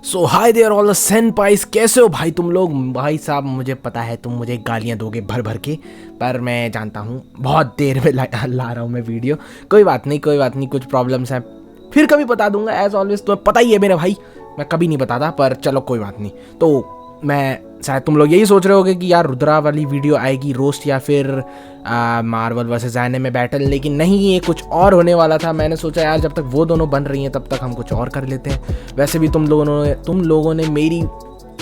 So hi there all the senpais, कैसे हो भाई तुम लोग। भाई साहब मुझे पता है तुम मुझे गालियां दोगे भर भर के, पर मैं जानता हूँ बहुत देर में ला रहा हूँ मैं वीडियो। कोई बात नहीं कोई बात नहीं, कुछ प्रॉब्लम्स हैं, फिर कभी बता दूंगा। एज ऑलवेज तो पता ही है मेरे भाई, मैं कभी नहीं बताता, पर चलो कोई बात नहीं। तो मैं शायद तुम लोग यही सोच रहे होगे कि यार रुद्रा वाली वीडियो आएगी रोस्ट या फिर मार्वल वर्सेस एनिमे बैटल, लेकिन नहीं, ये कुछ और होने वाला था। मैंने सोचा यार जब तक वो दोनों बन रही हैं तब तक हम कुछ और कर लेते हैं। वैसे भी तुम लोगों ने मेरी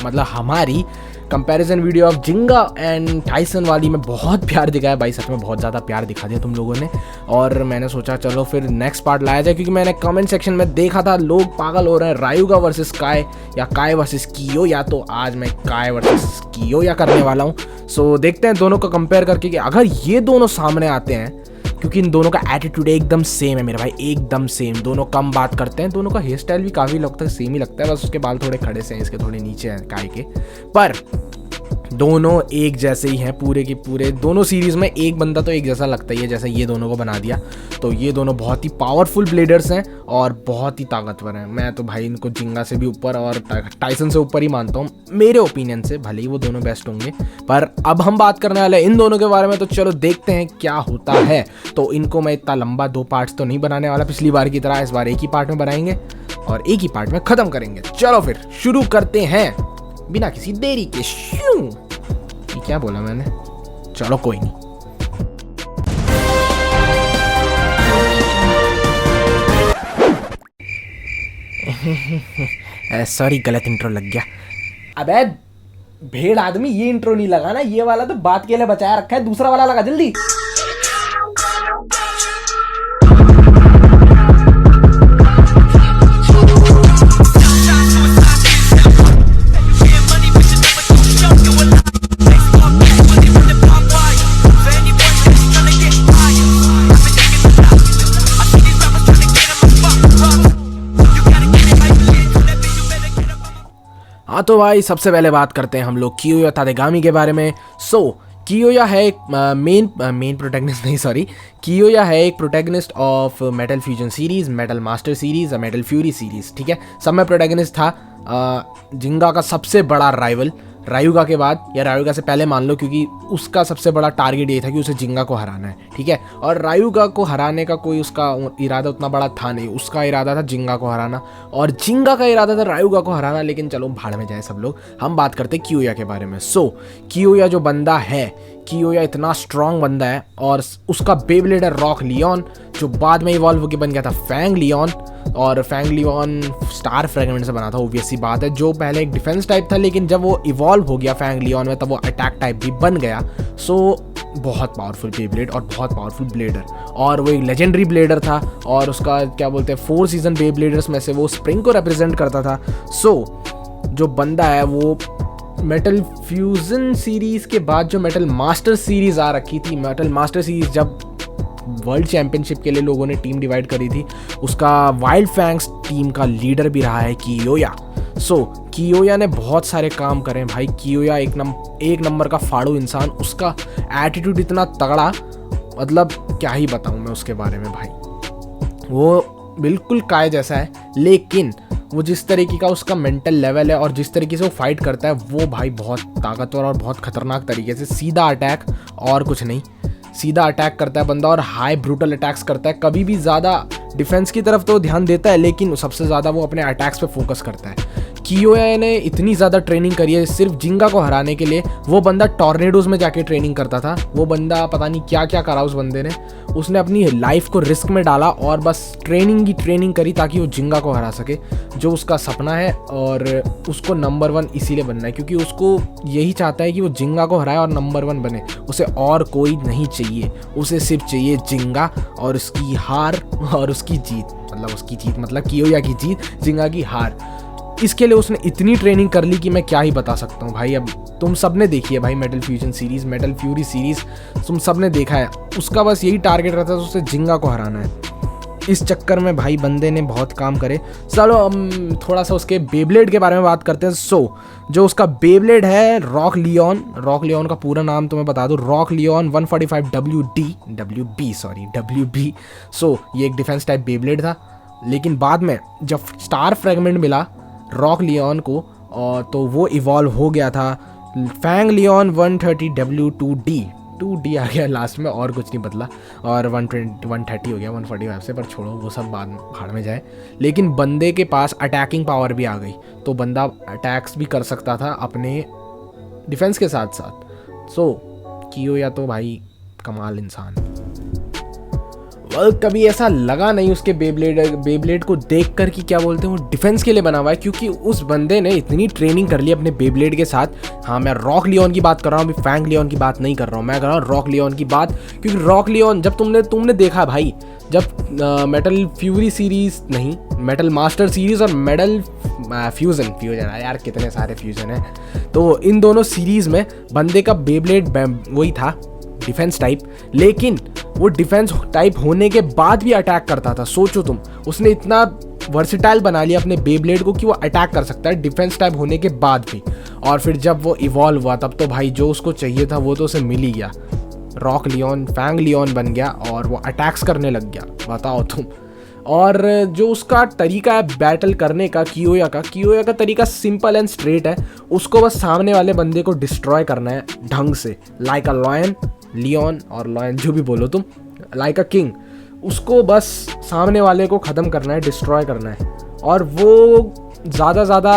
मतलब हमारी कंपैरिजन वीडियो ऑफ जिंगा एंड टाइसन वाली में बहुत प्यार दिखाया भाई, सच में बहुत ज़्यादा प्यार दिखा दिया तुम लोगों ने। और मैंने सोचा चलो फिर नेक्स्ट पार्ट लाया जाए, क्योंकि मैंने कमेंट सेक्शन में देखा था लोग पागल हो रहे हैं रायुगा वर्सेस काय या काय वर्सेस कियो, या तो आज मैं काय वर्सेस कियो या करने वाला हूँ। सो देखते हैं दोनों को कंपेयर करके कि अगर ये दोनों सामने आते हैं, क्योंकि इन दोनों का एटीट्यूड एकदम सेम है मेरे भाई, एकदम सेम। दोनों कम बात करते हैं, दोनों का हेयर स्टाइल भी काफ़ी लगता है सेम ही लगता है, बस उसके बाल थोड़े खड़े से हैं, इसके थोड़े नीचे हैं काय के, पर दोनों एक जैसे ही हैं पूरे के पूरे। दोनों सीरीज़ में एक बंदा तो एक जैसा लगता ही है, जैसा ये दोनों को बना दिया। तो ये दोनों बहुत ही पावरफुल ब्लेडर्स हैं और बहुत ही ताकतवर हैं। मैं तो भाई इनको जिंगा से भी ऊपर और टाइसन से ऊपर ही मानता हूँ मेरे ओपिनियन से, भले ही वो दोनों बेस्ट होंगे। पर अब हम बात करने वाले हैं इन दोनों के बारे में, तो चलो देखते हैं क्या होता है। तो इनको मैं इतना लंबा 2 पार्ट्स तो नहीं बनाने वाला पिछली बार की तरह, इस बार एक ही पार्ट में बनाएंगे और एक ही पार्ट में ख़त्म करेंगे। चलो फिर शुरू करते हैं बिना किसी देरी के। ये क्या बोला मैंने, चलो कोई नहीं। सॉरी गलत इंट्रो लग गया। अबे भेड़ आदमी, ये इंट्रो नहीं लगाना, ये वाला तो बात के लिए बचाया रखा है, दूसरा वाला लगा जल्दी। हाँ तो भाई सबसे पहले बात करते हैं हम लोग कियोया तादेगामी के बारे में। कियोया है एक मेन प्रोटैगनिस्ट नहीं, सॉरी, कियोया है एक protagonist of metal fusion series, metal master series और मेटल फ्यूरी सीरीज़, ठीक है। सब में प्रोटैगनिस्ट था। जिंगा का सबसे बड़ा राइवल रायुगा के बाद, या रायुगा से पहले मान लो, क्योंकि उसका सबसे बड़ा टारगेट ये था कि उसे जिंगा को हराना है, ठीक है। और रायुगा को हराने का कोई उसका इरादा उतना बड़ा था नहीं, उसका इरादा था जिंगा को हराना, और जिंगा का इरादा था रायुगा को हराना। लेकिन चलो भाड़ में जाए सब लोग, हम बात करते हैं कियोया के बारे में। कियोया जो बंदा है, कियोया इतना स्ट्रॉन्ग बंदा है, और उसका बेब्लेड है रॉक लियोन, जो बाद में इवॉल्व होकर बन गया था फैंग लियोन। और फैंग लियोन स्टार फ्रेगमेंट से बना था, ऑब्वियस सी बात है। जो पहले एक डिफेंस टाइप था, लेकिन जब वो इवॉल्व हो गया फैंग लियोन में, तब वो अटैक टाइप भी बन गया। बहुत पावरफुल बेब्लेड और बहुत पावरफुल ब्लेडर, और वो एक लेजेंडरी ब्लेडर था। और उसका क्या बोलते हैं, 4 सीजन बेब्लेडर्स में से वो स्प्रिंग को रिप्रेजेंट करता था। जो बंदा है वो मेटल फ्यूजन सीरीज़ के बाद जो मेटल मास्टर सीरीज़ आ रखी थी, मेटल मास्टर सीरीज़ जब वर्ल्ड चैंपियनशिप के लिए लोगों ने टीम डिवाइड करी थी, उसका वाइल्ड फैंग्स टीम का लीडर भी रहा है कियोया। कियोया ने बहुत सारे काम करे भाई। कियोया एक नंबर का फाड़ू इंसान, उसका एटीट्यूड इतना तगड़ा, मतलब क्या ही बताऊं मैं उसके बारे में भाई। वो बिल्कुल काय जैसा है, लेकिन वो जिस तरीके का उसका मेंटल लेवल है और जिस तरीके से वो फाइट करता है, वो भाई बहुत ताकतवर और बहुत खतरनाक तरीके से, सीधा अटैक और कुछ नहीं, सीधा अटैक करता है बंदा, और हाई ब्रूटल अटैक्स करता है। कभी भी ज़्यादा डिफेंस की तरफ तो ध्यान देता है, लेकिन सबसे ज़्यादा वो अपने अटैक्स पे फोकस करता है। कियोया ने इतनी ज़्यादा ट्रेनिंग करी है सिर्फ जिंगा को हराने के लिए। वो बंदा टॉर्नेडोज में जाके ट्रेनिंग करता था, वो बंदा पता नहीं क्या क्या करा उस बंदे ने। उसने अपनी लाइफ को रिस्क में डाला और बस ट्रेनिंग करी ताकि वो जिंगा को हरा सके, जो उसका सपना है। और उसको नंबर 1 इसीलिए बनना है क्योंकि उसको यही चाहता है कि वो जिंगा को हराए और नंबर 1 बने। उसे और कोई नहीं चाहिए, उसे सिर्फ चाहिए जिंगा और उसकी हार और उसकी जीत, मतलब कियोया की जीत, जिंगा की हार। इसके लिए उसने इतनी ट्रेनिंग कर ली कि मैं क्या ही बता सकता हूँ भाई। अब तुम सब ने देखी है भाई metal fusion series, metal fury series, तुम सब ने देखा है। उसका बस यही टारगेट रहता है, उसे जिंगा को हराना है। इस चक्कर में भाई बंदे ने बहुत काम करे। चलो हम थोड़ा सा उसके बेब्लेड के बारे में बात करते हैं। जो उसका बेब्लेड है रॉक लियोन का पूरा नाम तुम्हें बता दूं, रॉक लियोन 145 WB। ये एक डिफेंस टाइप बेब्लेड था, लेकिन बाद में जब स्टार फ्रेगमेंट मिला रॉक लियोन को, और तो वो इवॉल्व हो गया था फैंग लियोन 130W2D 2D आ गया लास्ट में, और कुछ नहीं बदला, और 130 हो गया 145 से, पर छोड़ो वो सब बाद में भाड़ में जाए। लेकिन बंदे के पास अटैकिंग पावर भी आ गई, तो बंदा अटैक्स भी कर सकता था अपने डिफेंस के साथ साथ। सो कियोया तो भाई कमाल इंसान। कभी ऐसा लगा नहीं उसके बेब्लेड को देखकर कि क्या बोलते हैं वो डिफेंस के लिए बना हुआ है, क्योंकि उस बंदे ने इतनी ट्रेनिंग कर ली अपने बेब्लेड के साथ। हाँ, मैं रॉक लियोन की बात कर रहा हूँ, अभी फैंग लियोन की बात नहीं कर रहा हूँ, मैं कर रहा हूँ रॉक लियोन की बात। क्योंकि रॉक लियोन जब तुमने देखा भाई, जब मेटल फ्यूरी सीरीज नहीं, मेटल मास्टर सीरीज और मेटल फ्यूजन यार कितने सारे फ्यूजन है, तो इन दोनों सीरीज में बंदे का बेब्लेड वही था डिफेंस टाइप, लेकिन वो डिफेंस टाइप होने के बाद भी अटैक करता था। सोचो तुम, उसने इतना वर्सिटाइल बना लिया अपने बेब्लेड को कि वो अटैक कर सकता है डिफेंस टाइप होने के बाद भी। और फिर जब वो इवॉल्व हुआ तब तो भाई जो उसको चाहिए था वो तो उसे मिल ही गया, रॉक लियोन फैंग लियोन बन गया और वो अटैक्स करने लग गया, बताओ तुम। और जो उसका तरीका है बैटल करने का, कियोया का तरीका सिंपल एंड स्ट्रेट है। उसको बस सामने वाले बंदे को डिस्ट्रॉय करना है ढंग से, लाइक अ लियोन और लॉयन जो भी बोलो तुम, लाइक अ किंग। उसको बस सामने वाले को ख़त्म करना है, डिस्ट्रॉय करना है। और वो ज़्यादा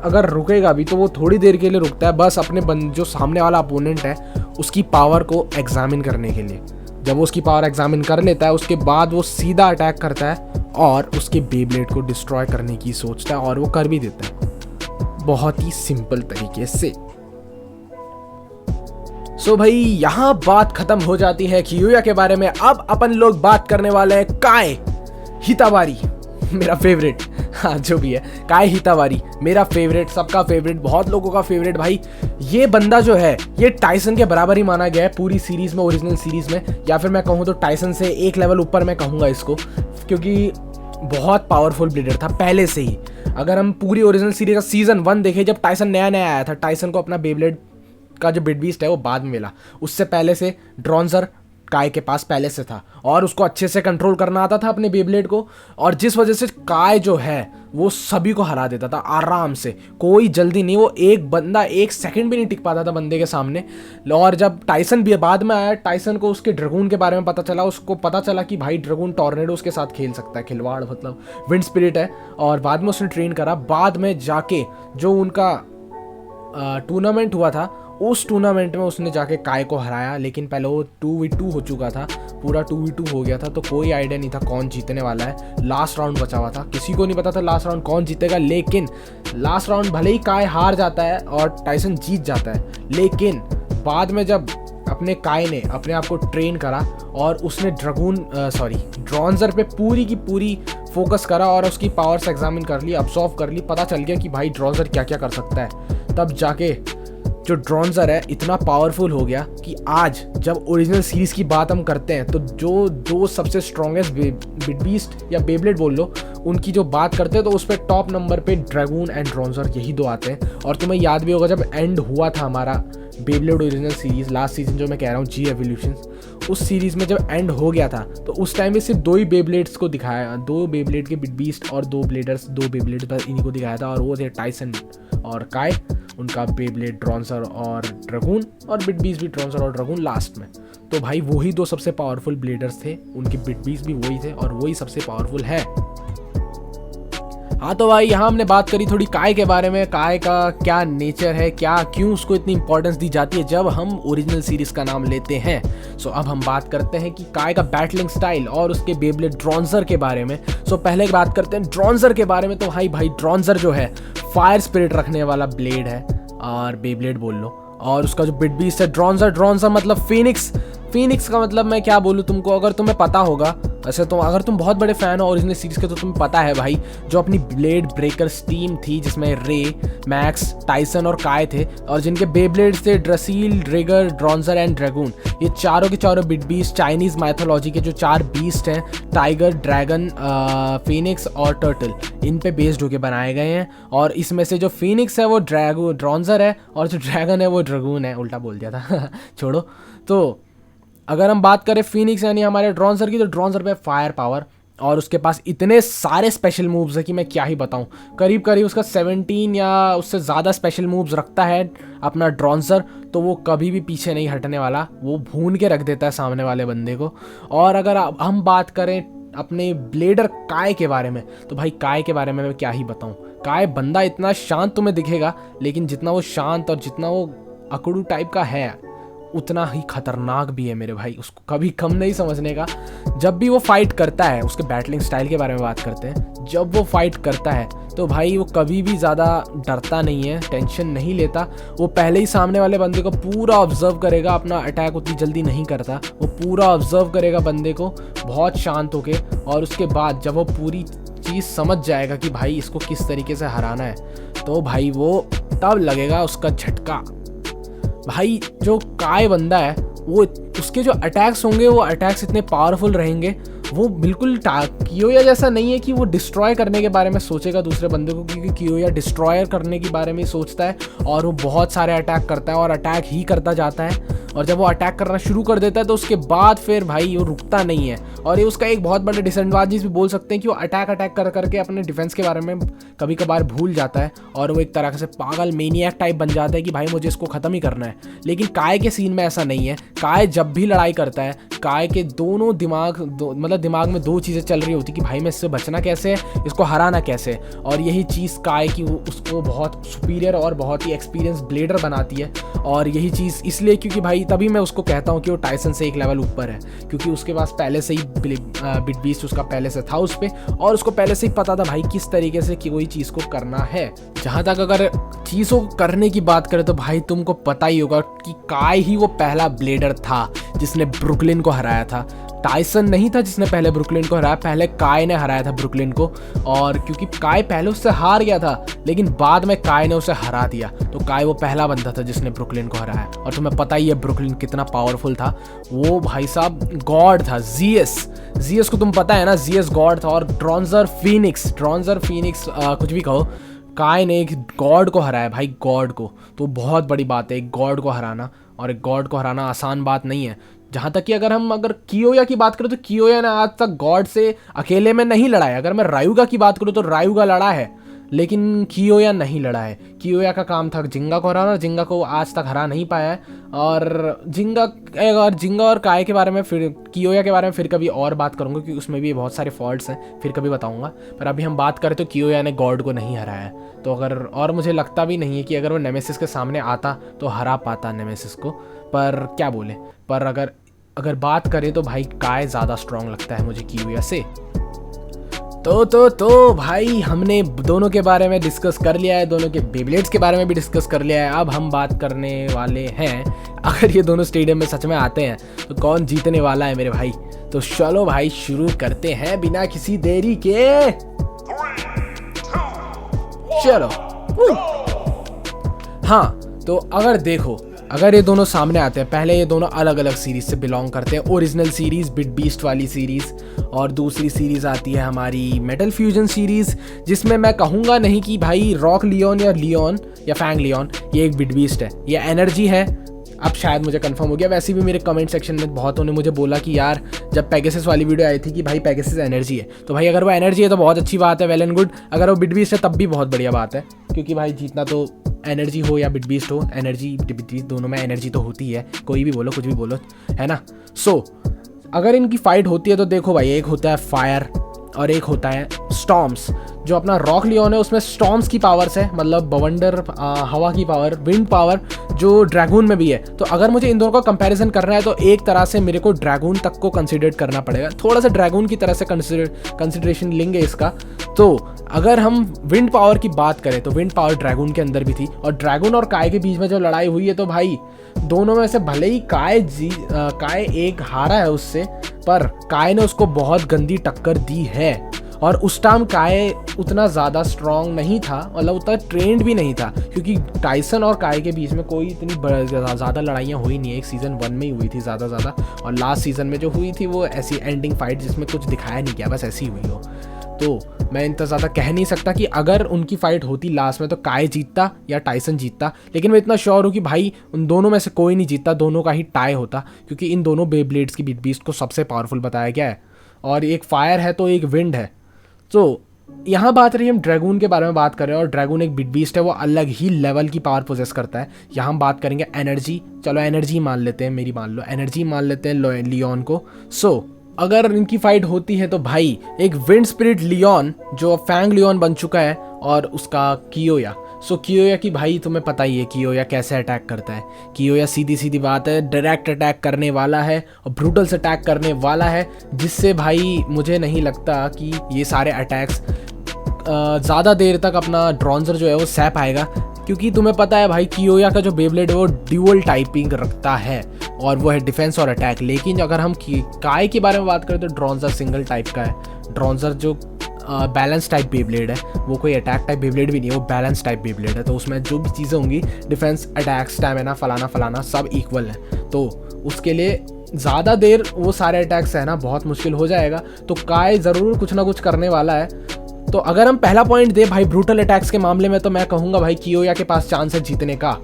अगर रुकेगा भी तो वो थोड़ी देर के लिए रुकता है, बस अपने जो सामने वाला अपोनेंट है उसकी पावर को एग्जामिन करने के लिए। जब वो उसकी पावर एग्जामिन कर लेता है उसके बाद वो सीधा अटैक करता है और उसके बेब्लेड को डिस्ट्रॉय करने की सोचता है, और वो कर भी देता है बहुत ही सिंपल तरीके से। सो भाई यहाँ बात खत्म हो जाती है कियोया के बारे में। अब अपन लोग बात करने वाले हैं काय हितावारी, मेरा फेवरेट, हाँ जो भी है, काय हितावारी मेरा फेवरेट, सबका फेवरेट, बहुत लोगों का फेवरेट। भाई ये बंदा जो है ये टाइसन के बराबर ही माना गया है पूरी सीरीज में, ओरिजिनल सीरीज में, या फिर मैं कहूँ तो टाइसन से एक लेवल ऊपर मैं कहूँगा इसको, क्योंकि बहुत पावरफुल ब्लेडर था पहले से ही। अगर हम पूरी ओरिजिनल सीरीज का सीजन 1 देखें, जब टाइसन नया आया था, टाइसन को अपना बेब्लेड का जो बिट बीस्ट है वो बाद में मिला, उससे पहले से ड्रॉन्जर काय के पास पहले से था और उसको अच्छे से कंट्रोल करना आता था अपने बेब्लेड को, और जिस वजह से काय जो है वो सभी को हरा देता था आराम से, कोई जल्दी नहीं, वो एक बंदा एक सेकंड भी नहीं टिक पाता था बंदे के सामने। और जब टाइसन भी बाद में आया, टाइसन को उसके ड्रैगून के बारे में पता चला, उसको पता चला कि भाई ड्रैगून टॉर्नेडोस के साथ खेल सकता है, खिलवाड़ मतलब विंड स्पिरिट है, और बाद में उसने ट्रेन करा। बाद में जाके जो उनका टूर्नामेंट हुआ था, उस टूर्नामेंट में उसने जाके काय को हराया, लेकिन पहले वो 2v2 हो चुका था, पूरा 2v2 हो गया था, तो कोई आइडिया नहीं था कौन जीतने वाला है। लास्ट राउंड बचा हुआ था, किसी को नहीं पता था लास्ट राउंड कौन जीतेगा, लेकिन लास्ट राउंड भले ही काय हार जाता है और टाइसन जीत जाता है, लेकिन बाद में जब अपने काय ने अपने आप को ट्रेन करा और उसने ड्रॉन्जर पे पूरी की पूरी फोकस करा और उसकी पावर्स एग्जामिन कर ली, अब्सॉर्व कर ली, पता चल गया कि भाई ड्रॉन्जर क्या क्या कर सकता है, तब जाके जो ड्रॉन्जर है इतना पावरफुल हो गया कि आज जब ओरिजिनल सीरीज की बात हम करते हैं तो जो दो सबसे स्ट्रॉन्गेस्ट बिट बीस्ट या बेब्लेड बोल लो उनकी जो बात करते हैं तो उस पर टॉप नंबर पे ड्रैगून एंड ड्रॉन्जर यही दो आते हैं। और तुम्हें याद भी होगा जब एंड हुआ था हमारा Beyblade original series, last season जो मैं कह रहा हूँ जी एवोल्यूशन, उस सीरीज में जब एंड हो गया था तो उस टाइम में सिर्फ 2 ही बेब्लेड्स को दिखाया, 2 बेब्लेड के बिट बीस्ट और 2 बेब्लेड बस इन्हीं को दिखाया था, और वो थे टाइसन और काय, उनका बेब्लेड ड्रॉन्जर और ड्रैगून, और बिट बीस्ट भी ड्रॉन्जर और ड्रैगून लास्ट में। तो भाई वही 2 सबसे पावरफुल ब्लेडर्स थे, उनके बिट बीस्ट भी वही थे और वही सबसे पावरफुल है। हाँ तो भाई यहाँ हमने बात करी थोड़ी काय के बारे में, काय का क्या नेचर है, क्या क्यों उसको इतनी इंपॉर्टेंस दी जाती है जब हम ओरिजिनल सीरीज का नाम लेते हैं। सो अब हम बात करते हैं कि काय का बैटलिंग स्टाइल और उसके बेब्लेड ड्रॉन्जर के बारे में। सो पहले बात करते हैं ड्रॉन्जर के बारे में। तो भाई ड्रॉन्जर जो है फायर स्पिरिट रखने वाला ब्लेड है, और बेब्लेड बोल लो, और उसका जो बिट बीस्ट है ड्रॉन्जर मतलब फिनिक्स का मतलब मैं क्या बोलूँ तुमको, अगर तुम्हें पता होगा, वैसे तो अगर तुम बहुत बड़े फैन हो ओरिजिनल सीरीज के तो तुम्हें पता है भाई, जो अपनी ब्लेड ब्रेकर टीम थी जिसमें रे, मैक्स, टाइसन और काय थे, और जिनके बेब्लेड्स थे ड्रसील, ड्रेगर, ड्रॉन्जर एंड ड्रैगून। ये चारों के चारों बिट बीस्ट चाइनीज माइथोलॉजी के जो 4 बीस्ट हैं, टाइगर, ड्रैगन, फिनिक्स और टर्टल, इन पे बेस्ड होके बनाए गए हैं। और इसमें से जो फिनिक्स है वो ड्रॉन्जर है और जो ड्रैगन है वो ड्रैगून है, उल्टा बोल दिया था छोड़ो। तो अगर हम बात करें फिनिक्स यानी हमारे ड्रॉन्जर की, तो ड्रॉन्जर पे फायर पावर, और उसके पास इतने सारे स्पेशल मूव्स है कि मैं क्या ही बताऊं। करीब करीब उसका 17 या उससे ज़्यादा स्पेशल मूव्स रखता है अपना ड्रॉन्जर, तो वो कभी भी पीछे नहीं हटने वाला, वो भून के रख देता है सामने वाले बंदे को। और अगर हम बात करें अपने ब्लेडर काय के बारे में, तो भाई काय के बारे में मैं क्या ही बताऊं। काय बंदा इतना शांत तुम्हें दिखेगा, लेकिन जितना वो शांत और जितना वो अकड़ू टाइप का है, उतना ही खतरनाक भी है मेरे भाई। उसको कभी कम नहीं समझने का। जब भी वो फाइट करता है, उसके बैटलिंग स्टाइल के बारे में बात करते हैं, जब वो फाइट करता है तो भाई वो कभी भी ज़्यादा डरता नहीं है, टेंशन नहीं लेता। वो पहले ही सामने वाले बंदे को पूरा ऑब्जर्व करेगा, अपना अटैक उतनी जल्दी नहीं करता, वो पूरा ऑब्जर्व करेगा बंदे को बहुत शांत होके। और उसके बाद जब वो पूरी चीज़ समझ जाएगा कि भाई इसको किस तरीके से हराना है, तो भाई वो तब लगेगा उसका झटका। भाई जो काय बंदा है, वो उसके जो अटैक्स होंगे, वो अटैक्स इतने पावरफुल रहेंगे। वो बिल्कुल कियोया जैसा नहीं है कि वो डिस्ट्रॉय करने के बारे में सोचेगा दूसरे बंदे को, क्योंकि कियोया डिस्ट्रॉयर करने के बारे में सोचता है और वो बहुत सारे अटैक करता है और अटैक ही करता जाता है। और जब वो अटैक करना शुरू कर देता है तो उसके बाद फिर भाई वो रुकता नहीं है। और ये उसका एक बहुत बड़ा डिसएडवांटेज भी बोल सकते हैं कि वो अटैक कर करके अपने डिफेंस के बारे में कभी कभार भूल जाता है और वो एक तरह से पागल मेनियक टाइप बन जाता है कि भाई मुझे इसको ख़त्म ही करना है। लेकिन काय के सीन में ऐसा नहीं है। काय जब भी लड़ाई करता है, काय के दोनों मतलब दिमाग में दो चीज़ें चल रही होती कि भाई मैं इससे बचना कैसे है, इसको हराना कैसे। और यही चीज़ काय की उसको बहुत सुपीरियर और बहुत ही एक्सपीरियंस ब्लेडर बनाती है। और यही चीज़ इसलिए क्योंकि भाई तभी मैं उसको कहता हूँ कि वो टाइसन से एक लेवल ऊपर है, क्योंकि उसके पास पहले से ही बिट बीस्ट उसका पहले से था उस पर, और उसको पहले से ही पता था भाई किस तरीके से कोई चीज़ को करना है। जहाँ तक अगर चीज़ों को करने की बात करें तो भाई तुमको पता ही होगा कि काय ही वो पहला ब्लेडर था जिसने ब्रुकलिन को हराया था। टाइसन नहीं था जिसने पहले ब्रुकलिन को हराया, पहले काय ने हराया था ब्रुकलिन को। और क्योंकि काय पहले उससे हार गया था, लेकिन बाद में काय ने उसे हरा दिया, तो काय वो पहला बंदा था जिसने ब्रुकलिन को हराया। और तुम्हें पता ही है ब्रुकलिन कितना पावरफुल था। वो भाई साहब गॉड था। जीएस को तुम पता है ना, जीएस गॉड था। और ड्रॉन्जर फीनिक्स कुछ भी कहो, काय ने एक गॉड को हराया भाई, गॉड को। तो बहुत बड़ी बात है एक गॉड को हराना, और एक गॉड को हराना आसान बात नहीं है। जहाँ तक कि अगर कियोया की बात करें तो कियोया ने आज तक गॉड से अकेले में नहीं लड़ा है। अगर मैं रायुगा की बात करूँ तो रायुगा लड़ा है, लेकिन कियोया नहीं लड़ा है। कियोया का काम था जिंगा को हराना, जिंगा को आज तक हरा नहीं पाया है। और जिंगा और काय के बारे में, फिर कियोया के बारे में फिर कभी और बात करूँगा, क्योंकि उसमें भी बहुत सारे फॉल्ट्स हैं, फिर कभी बताऊँगा। पर अभी हम बात करें तो कियोया ने गॉड को नहीं हराया है। तो और मुझे लगता भी नहीं है कि अगर वो नेमेसिस के सामने आता तो हरा पाता नेमेसिस को। पर क्या बोले, पर अगर बात करें तो भाई काय ज़्यादा स्ट्रॉन्ग लगता है मुझे कियोया से। तो भाई हमने दोनों के बारे में डिस्कस कर लिया है, दोनों के बेब्लेड्स के बारे में भी डिस्कस कर लिया है। अब हम बात करने वाले हैं, अगर ये दोनों स्टेडियम में सच में आते हैं तो कौन जीतने वाला है मेरे भाई। तो चलो भाई शुरू करते हैं बिना किसी देरी के। चलो हाँ, तो अगर ये दोनों सामने आते हैं, पहले ये दोनों अलग अलग सीरीज से बिलोंग करते हैं। ओरिजिनल सीरीज बिट बीस्ट वाली सीरीज, और दूसरी सीरीज आती है हमारी मेटल फ्यूजन सीरीज, जिसमें मैं कहूँगा नहीं कि भाई रॉक लियोन या फैंग लियोन ये एक बिट बीस्ट है, ये एनर्जी है। अब शायद मुझे कंफर्म हो गया। वैसे भी मेरे कमेंट सेक्शन में बहुतों ने मुझे बोला कि यार जब पेगासस वाली वीडियो आई थी कि भाई पेगासस एनर्जी है, तो भाई अगर वो एनर्जी है तो बहुत अच्छी बात है, वेल एंड गुड। अगर वो बिट बीस्ट है तब भी बहुत बढ़िया बात है, क्योंकि भाई जीतना तो एनर्जी हो या बिट बीस्ट हो, एनर्जी बिट बीस्ट दोनों में एनर्जी तो होती है, कोई भी बोलो कुछ भी बोलो, है ना। सो अगर इनकी फाइट होती है तो देखो भाई, एक होता है फायर और एक होता है स्टॉर्म्स। जो अपना रॉक लियोन है उसमें स्टॉर्म्स की पावर्स है, मतलब बवंडर हवा की पावर, विंड पावर, जो ड्रैगून में भी है। तो अगर मुझे इन दोनों का कंपैरिजन करना है तो एक तरह से मेरे को ड्रैगून तक को कंसिडर करना पड़ेगा, थोड़ा सा ड्रैगून की तरह से कंसिडरेशन लेंगे इसका। तो अगर हम विंड पावर की बात करें तो विंड पावर ड्रैगून के अंदर भी थी, और ड्रैगून और काय के बीच में जो लड़ाई हुई है तो भाई दोनों में से भले ही काय एक हारा है उससे, पर काय ने उसको बहुत गंदी टक्कर दी है। और उस टाइम काय उतना ज़्यादा स्ट्रॉन्ग नहीं था, मतलब उतना ट्रेंड भी नहीं था, क्योंकि टाइसन और काय के बीच में कोई इतनी ज़्यादा लड़ाइयाँ हुई नहीं है। एक सीज़न 1 में ही हुई थी ज़्यादा, और लास्ट सीज़न में जो हुई थी वो ऐसी एंडिंग फाइट जिसमें कुछ दिखाया नहीं गया, बस ऐसी हुई हो। तो मैं इतना ज़्यादा कह नहीं सकता कि अगर उनकी फ़ाइट होती लास्ट में तो काय जीतता या टाइसन जीतता, लेकिन मैं इतना श्योर हूँ कि भाई उन दोनों में से कोई नहीं जीतता, दोनों का ही टाई होता, क्योंकि इन दोनों बेब्लेड्स की बिट बीस्ट को सबसे पावरफुल बताया गया है। और एक फायर है तो एक विंड है। तो यहाँ बात रही हम ड्रैगून के बारे में बात कर रहे हैं, और ड्रैगून एक बिग बीस्ट है, वो अलग ही लेवल की पावर पोजेस करता है। यहाँ हम बात करेंगे एनर्जी, चलो एनर्जी मान लेते हैं, मेरी मान लो एनर्जी मान लेते हैं लियोन को। सो अगर इनकी फाइट होती है तो भाई एक विंड स्पिरिट लियोन जो फैंग लियोन बन चुका है, और उसका कियोया। सो कियोया की भाई तुम्हें पता ही है कियोया कैसे अटैक करता है। कियोया सीधी सीधी बात है डायरेक्ट अटैक करने वाला है और ब्रूटल से अटैक करने वाला है, जिससे भाई मुझे नहीं लगता कि ये सारे अटैक्स ज़्यादा देर तक अपना ड्रॉन्जर जो है वो सह पाएगा, क्योंकि तुम्हें पता है भाई कियोया का जो बेब्लेड है वो ड्यूअल टाइपिंग रखता है, और वो है डिफेंस और अटैक। लेकिन अगर हम काय के बारे में बात करें तो ड्रॉन्जर सिंगल टाइप का है। ड्रॉन्जर जो बैलेंस टाइप बेब्लेड है, वो कोई अटैक टाइप बेब्लेड भी नहीं है, वो बैलेंस टाइप बेब्लेड है। तो उसमें जो भी चीज़ें होंगी डिफेंस अटैक स्टैमिना फलाना फलाना सब इक्वल है, तो उसके लिए ज़्यादा देर वो सारे अटैक्स सहना बहुत मुश्किल हो जाएगा। तो काय ज़रूर कुछ ना कुछ करने वाला है। तो अगर हम पहला पॉइंट दे भाई ब्रूटल अटैक्स के मामले में, तो मैं कहूँगा भाई कियोया के पास चांस है जीतने का।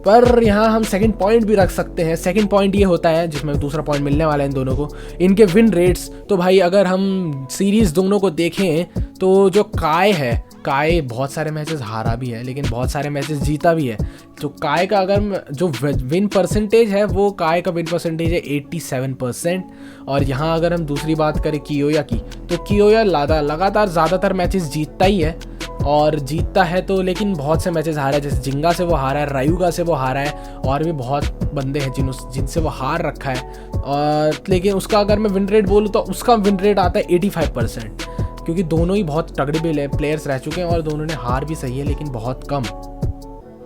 पर यहाँ हम सेकंड पॉइंट भी रख सकते हैं। सेकंड पॉइंट ये होता है, जिसमें दूसरा पॉइंट मिलने वाला है इन दोनों को, इनके विन रेट्स। तो भाई अगर हम सीरीज़ दोनों को देखें तो जो काय है, काय बहुत सारे मैचेस हारा भी है लेकिन बहुत सारे मैचेस जीता भी है। तो काय का अगर जो विन परसेंटेज है, वो काय का विन परसेंटेज है 87%। और यहाँ अगर हम दूसरी बात करें कियोया की, तो कियोया लगातार ज़्यादातर मैचेस जीतता ही है, और जीतता है तो लेकिन बहुत से मैचेस हारा है, जैसे जिंगा से वो हारा है, रायुगा से वो हारा है, और भी बहुत बंदे हैं जिनसे वो हार रखा है। और लेकिन उसका अगर मैं विन रेट बोलूँ तो उसका विन रेट आता है 85%, क्योंकि दोनों ही बहुत तगड़े प्लेयर्स रह चुके हैं और दोनों ने हार भी सही है लेकिन बहुत कम।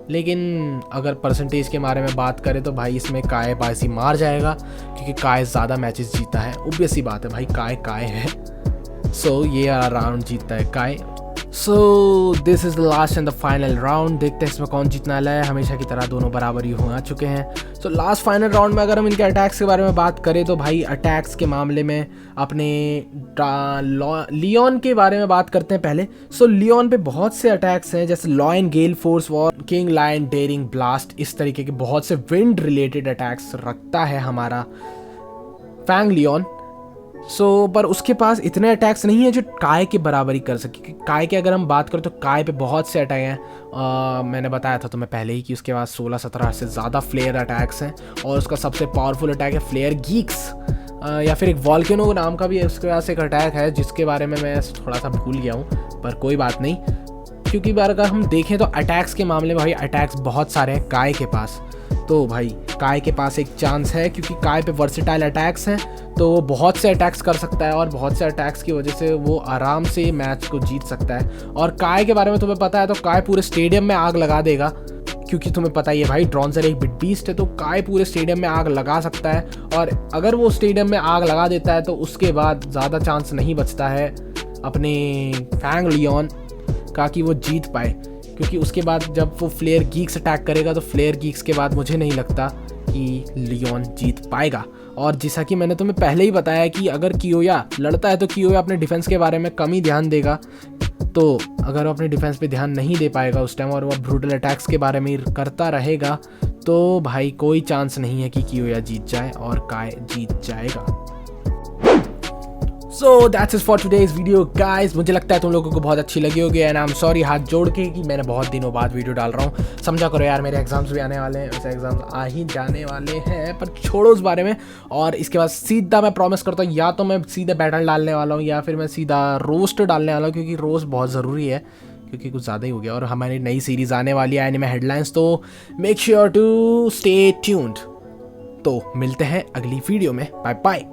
लेकिन अगर परसेंटेज के बारे में बात करें तो भाई इसमें काय बाजी मार जाएगा, क्योंकि काय ज़्यादा मैचेस जीता है। ऑब्वियस सी बात है भाई, काय है। सो ये राउंड जीतता है काय। So this is the last and the final round. देखते हैं इसमें कौन जीतने वाला है। हमेशा की तरह दोनों बराबर ही हो चुके हैं। सो लास्ट फाइनल राउंड में अगर हम इनके अटैक्स के बारे में बात करें तो भाई अटैक्स के मामले में अपने लियोन के बारे में बात करते हैं पहले। सो लियोन पे बहुत से अटैक्स हैं, जैसे lion, gale force war, king lion, daring blast, इस तरीके के बहुत से विंड रिलेटेड अटैक्स रखता है हमारा फैंग लियोन। पर उसके पास इतने अटैक्स नहीं है जो काय के बराबरी कर सके। काय के अगर हम बात करें तो काय पे बहुत से अटैक हैं। मैंने बताया था तुम्हें पहले ही कि उसके पास 16-17 से ज़्यादा फ्लेयर अटैक्स हैं, और उसका सबसे पावरफुल अटैक है फ्लेयर गीक्स, या फिर एक वॉल्केनो नाम का भी उसके पास एक अटैक है, जिसके बारे में मैं थोड़ा सा भूल गया हूँ, पर कोई बात नहीं। क्योंकि अगर हम देखें तो अटैक्स के मामले में भाई अटैक्स बहुत सारे हैं काय के पास। तो भाई काय के पास एक चांस है, क्योंकि काय पे वर्सेटाइल अटैक्स हैं, तो वो बहुत से अटैक्स कर सकता है, और बहुत से अटैक्स की वजह से वो आराम से मैच को जीत सकता है। और काय के बारे में तुम्हें पता है तो काय पूरे स्टेडियम में आग लगा देगा, क्योंकि तुम्हें पता ही है भाई ड्रॉन्जर एक बिग बीस्ट है, तो काय पूरे स्टेडियम में आग लगा सकता है। और अगर वो स्टेडियम में आग लगा देता है तो उसके बाद ज़्यादा चांस नहीं बचता है अपने फैंग लियोन का कि वो जीत पाए, क्योंकि उसके बाद जब वो फ्लेयर गीक्स अटैक करेगा तो फ्लेयर गीक्स के बाद मुझे नहीं लगता कि लियोन जीत पाएगा। और जैसा कि मैंने तुम्हें पहले ही बताया कि अगर कियोया लड़ता है तो कियोया अपने डिफेंस के बारे में कम ही ध्यान देगा। तो अगर वो अपने डिफेंस पे ध्यान नहीं दे पाएगा उस टाइम, और वो ब्रूटल अटैक्स के बारे में करता रहेगा, तो भाई कोई चांस नहीं है कि कियोया जीत जाए और काय जीत जाएगा। So that's it for today's video guys. मुझे लगता है तुम लोगों को बहुत अच्छी लगी होगी, एंड आई एम सॉरी हाथ जोड़ के कि मैंने बहुत दिनों बाद वीडियो डाल रहा हूँ। समझा करो यार, मेरे एग्जाम्स भी आने वाले हैं, वैसे एग्जाम्स आ ही जाने वाले हैं, पर छोड़ो उस बारे में। और इसके बाद सीधा मैं प्रॉमिस करता हूँ, या तो मैं सीधा बैटल डालने वाला हूँ या फिर मैं सीधा रोस्ट डालने वाला हूँ, क्योंकि रोस्ट बहुत ज़रूरी है, क्योंकि कुछ ज़्यादा ही हो गया। और हमारी नई सीरीज़ आने वाली है एनिमे हेडलाइंस, तो make sure to stay tuned. तो मिलते हैं अगली वीडियो में, बाय बाय।